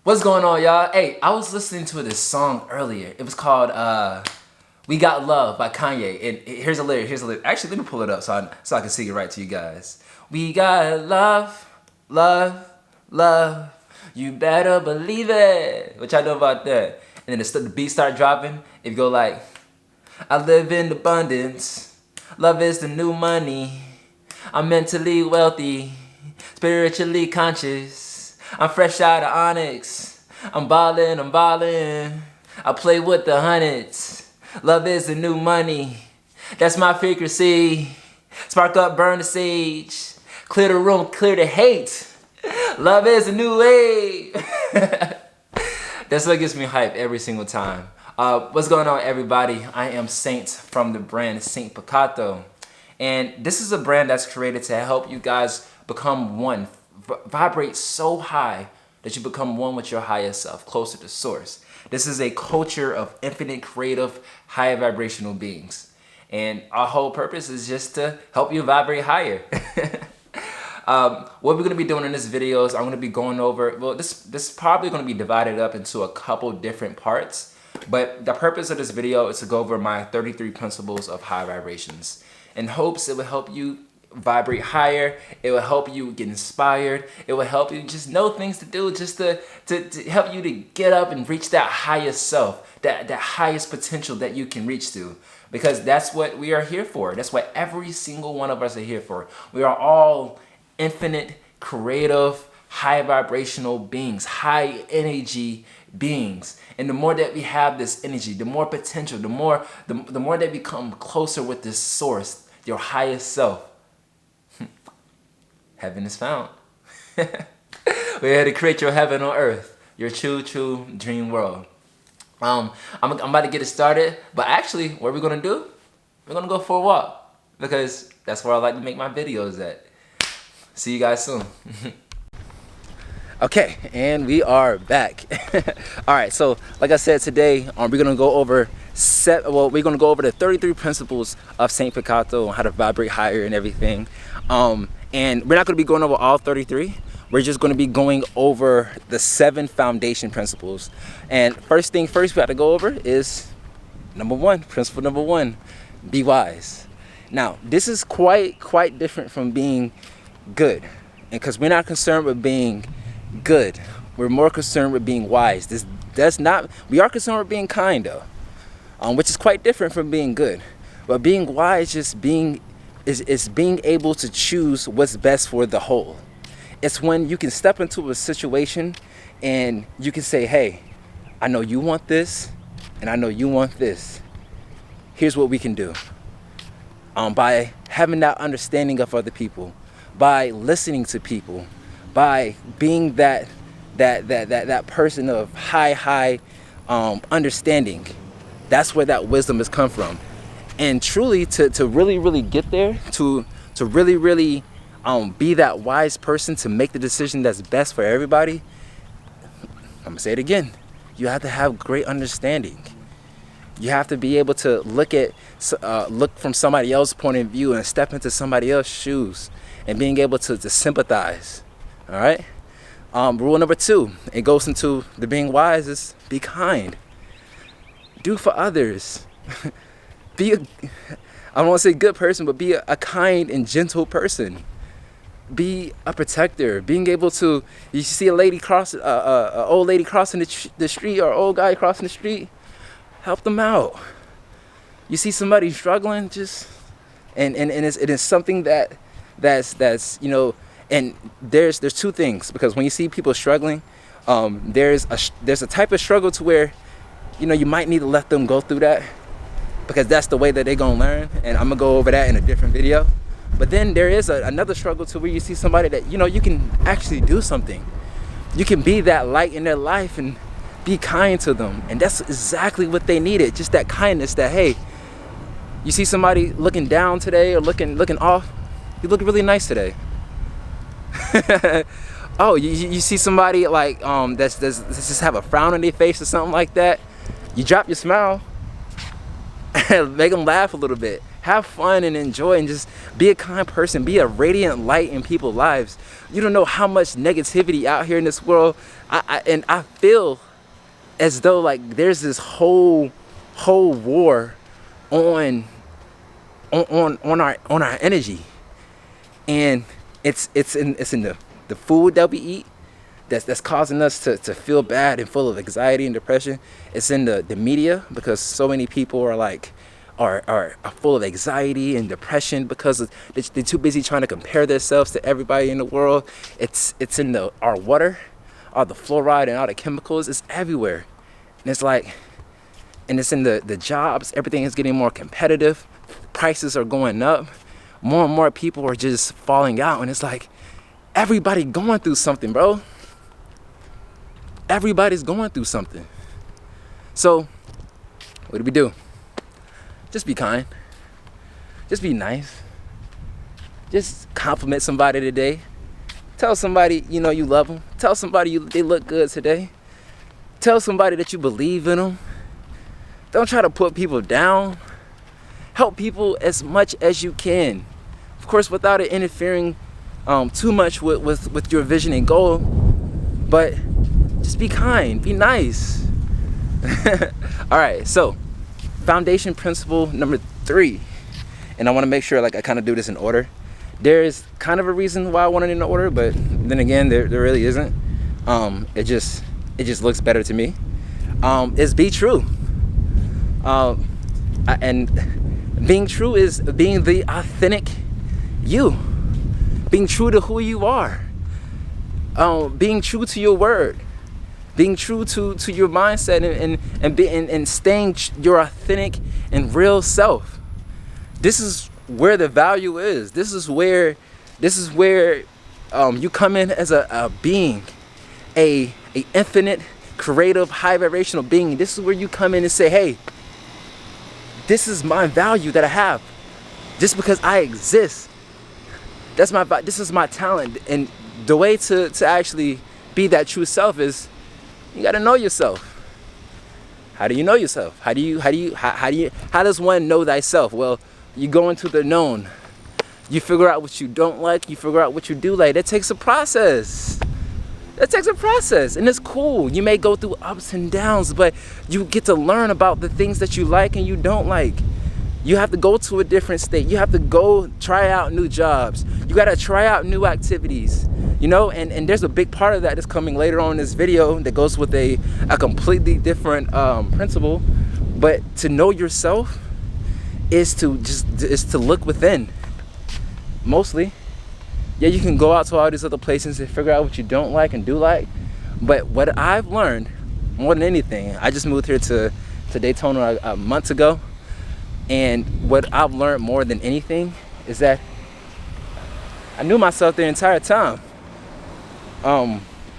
What's going on, y'all? Hey, I was listening to this song earlier. It was called We Got Love by Kanye. And here's a lyric, Actually, let me pull it up so I can sing it right to you guys. We got love, love, love. You better believe it. What y'all know about that? And then the beat start dropping. It go like, I live in abundance. Love is the new money. I'm mentally wealthy, spiritually conscious. I'm fresh out of Onyx. I'm ballin'. I play with the hundreds. Love is the new money. That's my frequency. Spark up, burn the sage. Clear the room, clear the hate. Love is a new wave. That's what gets me hyped every single time. What's going on, everybody? I am Saint from the brand SaintPeccato's. And this is a brand that's created to help you guys become one. Vibrate so high that you become one with your higher self, closer to source. This is a culture of infinite, creative, high vibrational beings. And our whole purpose is just to help you vibrate higher. What we're going to be doing in this video is I'm going to be going over, well, this is probably going to be divided up into a couple different parts. But the purpose of this video is to go over my 33 principles of high vibrations. In hopes it will help you vibrate higher. It will help you get inspired. It will help you just know things to do, just to help you to get up and reach that highest self, that highest potential that you can reach to. Because that's what we are here for. That's what every single one of us are here for. We are all infinite, creative, high vibrational beings, high energy beings. And the more that we have this energy, the more potential, the more that we come closer with this source, your highest self, heaven is found. We're here to create your heaven on earth, your true dream world. I'm about to get it started, but actually, what we're gonna do? We're gonna go for a walk because that's where I like to make my videos at. See you guys soon. Okay, and we are back. All right, so like I said today, we're gonna go over the 33 principles of SaintPeccato's on how to vibrate higher and everything. And we're not going to be going over all 33. We're just going to be going over the 7 foundation principles. And first thing first we have to go over is principle number one, be wise. Now, this is quite different from being good. And because we're not concerned with being good, we're more concerned with being wise. We are concerned with being kind though, which is quite different from being good. But being wise is being able to choose what's best for the whole. It's when you can step into a situation and you can say, hey, I know you want this and I know you want this. Here's what we can do. By having that understanding of other people, by listening to people, by being that person of high understanding. That's where that wisdom has come from. And truly to really get there, to really be that wise person to make the decision that's best for everybody, I'm gonna say it again, you have to have great understanding. You have to be able to look from somebody else's point of view and step into somebody else's shoes and being able to sympathize. All right. Rule number 2, it goes into the being wise, is be kind. Do for others. I don't want to say good person, but be a kind and gentle person. Be a protector. Being able to, you see a lady old lady crossing the street, or old guy crossing the street, help them out. You see somebody struggling, and it is something that's and there's 2 things, because when you see people struggling, there's a type of struggle to where you might need to let them go through that, because that's the way that they're gonna learn, and I'm gonna go over that in a different video. But then there is another struggle to where you see somebody that you can actually do something. You can be that light in their life and be kind to them, and that's exactly what they needed. Just that kindness. That, hey, you see somebody looking down today or looking off, you look really nice today. Oh, you see somebody like that's just have a frown on their face or something like that, you drop your smile and make them laugh a little bit. Have fun and enjoy, and just be a kind person. Be a radiant light in people's lives. You don't know how much negativity out here in this world. I feel as though like there's this whole war on our energy, and it's in the food that we eat that's causing us to feel bad and full of anxiety and depression. It's in the media, because so many people are full of anxiety and depression because they're too busy trying to compare themselves to everybody in the world. It's in our water, all the fluoride and all the chemicals. It's everywhere, and it's like, and it's in the jobs. Everything is getting more competitive. Prices are going up. More and more people are just falling out, and it's like everybody going through something, bro. Everybody's going through something. So what do we do? Just be kind. Just be nice. Just compliment somebody today. Tell somebody you love them. Tell somebody they look good today. Tell somebody that you believe in them. Don't try to put people down. Help people as much as you can. Of course, without it interfering too much with your vision and goal. But just be kind. Be nice. All right, so foundation principle number 3, and I want to make sure like I kind of do this in order. There is kind of a reason why I want it in order, but then again, there really isn't. It just looks better to me. Is be true. And being true is being the authentic you. Being true to who you are. Being true to your word. Being true to your mindset and staying your authentic and real self. This is where the value is. This is where you come in as a being, a infinite, creative, high vibrational being. This is where you come in and say, hey, this is my value that I have. Just because I exist, this is my talent. And the way to actually be that true self is you got to know yourself. How do you know yourself? How does one know thyself? Well, you go into the known. You figure out what you don't like. You figure out what you do like. That takes a process. And it's cool. You may go through ups and downs, but you get to learn about the things that you like and you don't like. You have to go to a different state. You have to go try out new jobs. You got to try out new activities. And there's a big part of that that's coming later on in this video that goes with a completely different principle. But to know yourself is to look within. Mostly. Yeah, you can go out to all these other places and figure out what you don't like and do like. But what I've learned more than anything, I just moved here to Daytona a month ago. And what I've learned more than anything is that I knew myself the entire time.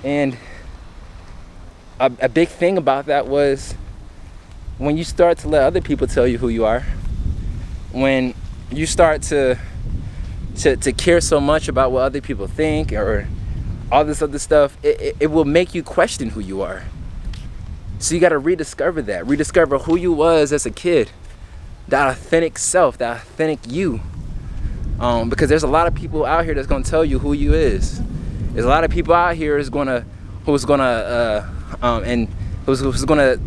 And a big thing about that was when you start to let other people tell you who you are, when you start to care so much about what other people think or all this other stuff, it will make you question who you are. So you got to rediscover who you was as a kid, that authentic self, that authentic you. Because there's a lot of people out here that's gonna tell you who you is. There's a lot of people out here who's gonna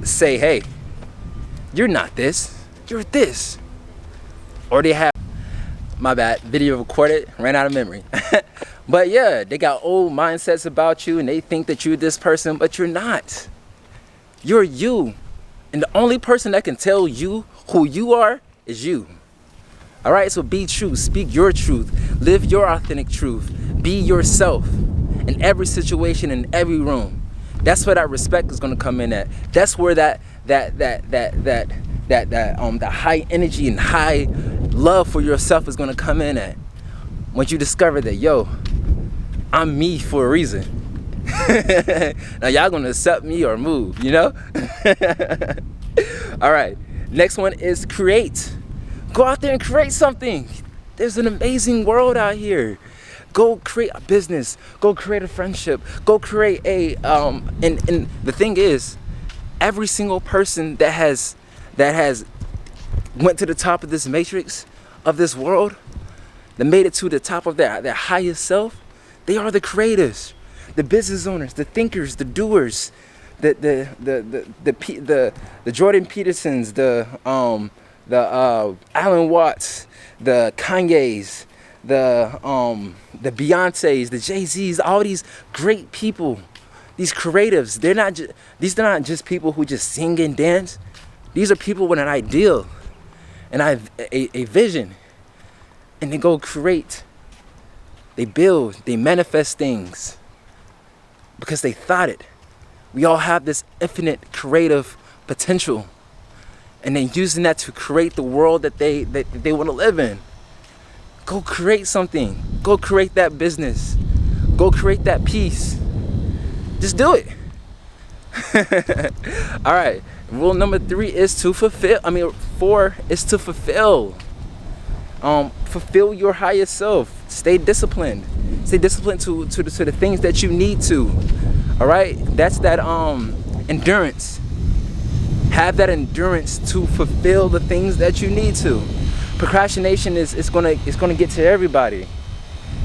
say, hey, you're not this, you're this. Or they have, my bad, video recorded, ran out of memory. But yeah, they got old mindsets about you and they think that you're this person, but you're not. You're you. And the only person that can tell you who you are is you. All right, so be true, speak your truth, live your authentic truth, be yourself in every situation, in every room. That's where that respect is gonna come in at. That's where that high energy and high love for yourself is gonna come in at. Once you discover that, yo, I'm me for a reason. Now y'all gonna accept me or move, All right, next one is create. Go out there and create something. There's an amazing world out here. Go create a business. Go create a friendship. Go create and the thing is, every single person that has went to the top of this matrix of this world, that made it to the top of their highest self, they are the creators, the business owners, the thinkers, the doers, the Jordan Petersons, the Alan Watts, the Kanyes, the Beyoncés, the Jay-Z's, all these great people, these creatives. These are not just people who just sing and dance. These are people with an ideal, a vision, and they go create. They build, they manifest things because they thought it. We all have this infinite creative potential, and then using that to create the world that they want to live in. Go create something. Go create that business. Go create that peace. Just do it. All right. Rule number 4 is to fulfill. Fulfill your highest self. Stay disciplined. Stay disciplined to the things that you need to. All right. That's that endurance. Have that endurance to fulfill the things that you need to. Procrastination is gonna get to everybody.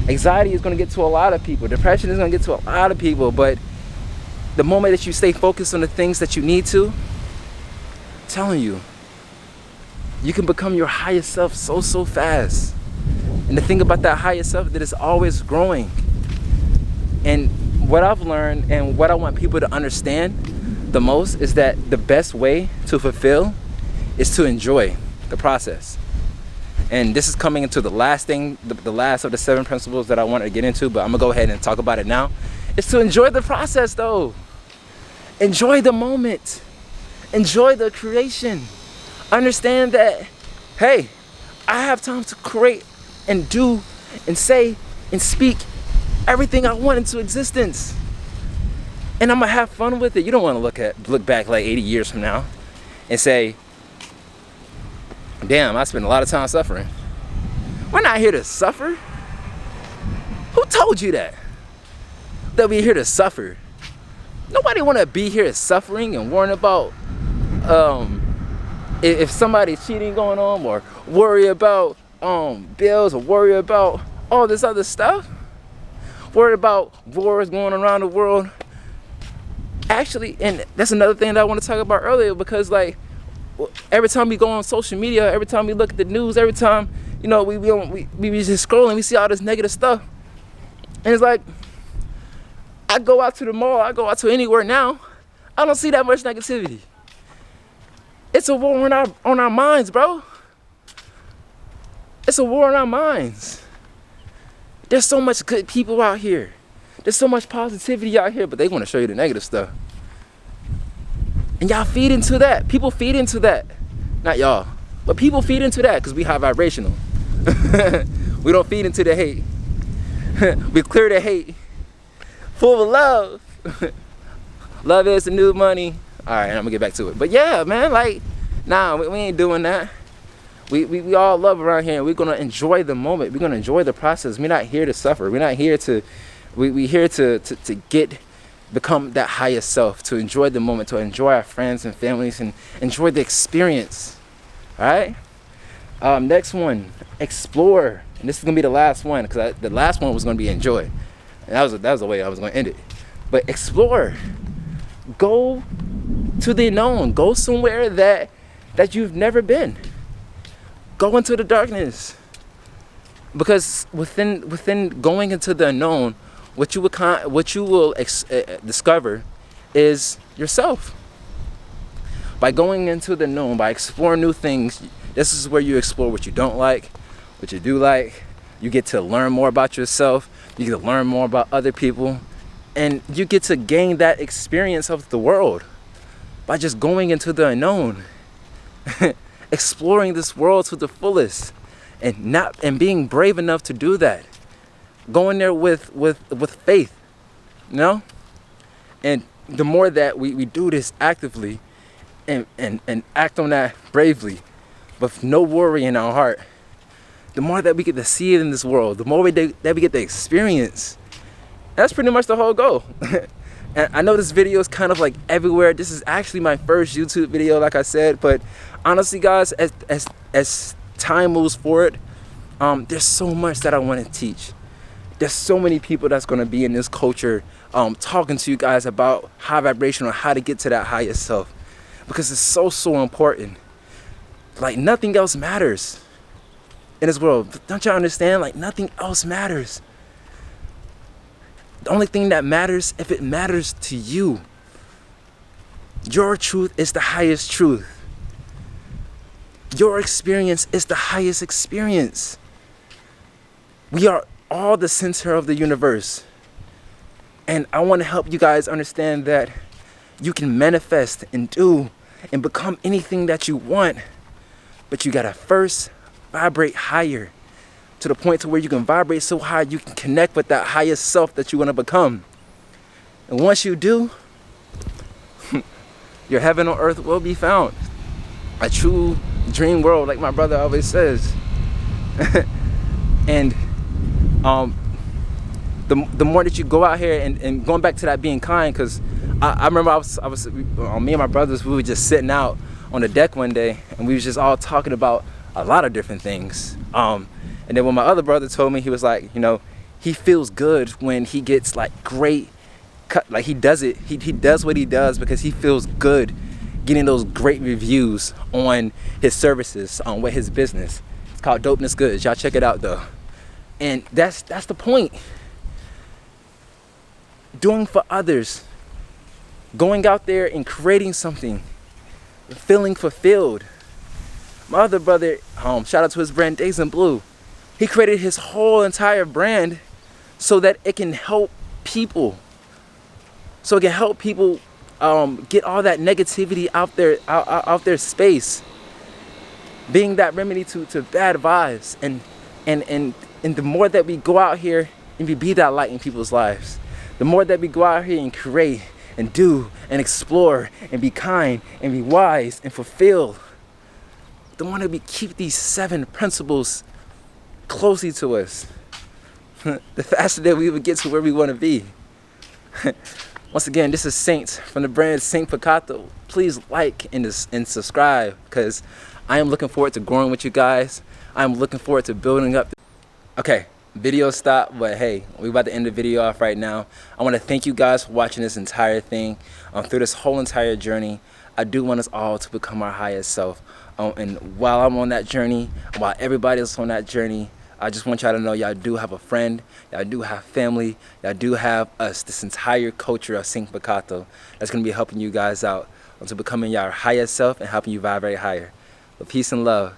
Anxiety is gonna get to a lot of people. Depression is gonna get to a lot of people. But the moment that you stay focused on the things that you need to, I'm telling you, you can become your highest self so fast. And the thing about that higher self, that it's always growing. And what I've learned and what I want people to understand the most is that the best way to fulfill is to enjoy the process. And this is coming into the last thing, the last of the 7 principles that I wanted to get into, but I'm gonna go ahead and talk about it now. It's to enjoy the process though. Enjoy the moment. Enjoy the creation. Understand that, hey, I have time to create and do and say and speak everything I want into existence. And I'm gonna have fun with it. You don't wanna look back like 80 years from now and say, damn, I spent a lot of time suffering. We're not here to suffer. Who told you that we're here to suffer? Nobody wanna be here suffering and worrying about if somebody's cheating going on, or worry about bills, or worry about all this other stuff. Worry about wars going around the world. Actually, and that's another thing that I want to talk about earlier, because like every time we go on social media, every time we look at the news, every time, you know, we just scrolling, we see all this negative stuff. And it's like, I go out to the mall, I go out to anywhere now, I don't see that much negativity. It's a war on our minds, bro. It's a war on our minds. There's so much good people out here. There's so much positivity out here, but they want to show you the negative stuff. And y'all feed into that. People feed into that. Not y'all, but people feed into that because we high vibrational. We don't feed into the hate. We clear the hate. Full of love. Love is the new money. All right, I'm gonna get back to it. But yeah, man, like, nah, we ain't doing that. We all love around here, and we're gonna enjoy the moment. We're gonna enjoy the process. We're not here to suffer. We're not here to. We're here to become that highest self, to enjoy the moment, to enjoy our friends and families, and enjoy the experience. All right. Next one, explore. And this is gonna be the last one, because the last one was gonna be enjoy. And that was the way I was gonna end it. But explore. Go to the unknown. Go somewhere that you've never been. Go into the darkness. Because within going into the unknown, what you will discover is yourself. By going into the known, by exploring new things, this is where you explore what you don't like, what you do like. You get to learn more about yourself. You get to learn more about other people. And you get to gain that experience of the world by just going into the unknown. Exploring this world to the fullest. And being brave enough to do that. Going there with faith, you know? And the more that we do this actively and act on that bravely, with no worry in our heart, the more that we get to see it in this world, the more that we get to experience. That's pretty much the whole goal. And I know this video is kind of like everywhere. This is actually my first YouTube video, like I said, but honestly, guys, as time moves forward, there's so much that I want to teach. There's so many people that's going to be in this culture talking to you guys about high vibration, or how to get to that higher self, because it's so important. Like, nothing else matters in this world. Don't y'all understand? Like, nothing else matters. The only thing that matters, if it matters to you, your truth is the highest truth. Your experience is the highest experience. We are all the center of the universe. And I want to help you guys understand that you can manifest and do and become anything that you want. But you gotta first vibrate higher, to the point to where you can vibrate so high you can connect with that highest self that you want to become. And once you do, your heaven on earth will be found. A true dream world, like my brother always says. And the more that you go out here, and going back to that being kind, because I remember I was me and my brothers, we were just sitting out on the deck one day, and we was just all talking about a lot of different things. And then when my other brother told me, he was like, you know, he feels good when he gets like great like he does what he does because he feels good getting those great reviews on his services, with his business. It's called Dopeness Goods. Y'all check it out though. And that's the point. Doing for others, going out there and creating something, feeling fulfilled. My other brother, shout out to his brand Days in Blue. He created his whole entire brand so that it can help people. So it can help people get all that negativity out their space, being that remedy to bad vibes. And the more that we go out here and we be that light in people's lives, the more that we go out here and create and do and explore and be kind and be wise and fulfilled, the more that we keep these 7 principles closely to us, the faster that we would get to where we want to be. Once again, this is Saint from the brand SaintPeccato's. Please like and subscribe, because I am looking forward to growing with you guys. I'm looking forward to building up. Okay, video stop, but hey, we're about to end the video off right now. I want to thank you guys for watching this entire thing. Through this whole entire journey, I do want us all to become our highest self. And while I'm on that journey, while everybody else on that journey, I just want y'all to know y'all do have a friend, y'all do have family, y'all do have us, this entire culture of SaintPeccato's that's going to be helping you guys out to becoming your highest self and helping you vibrate higher. But peace and love.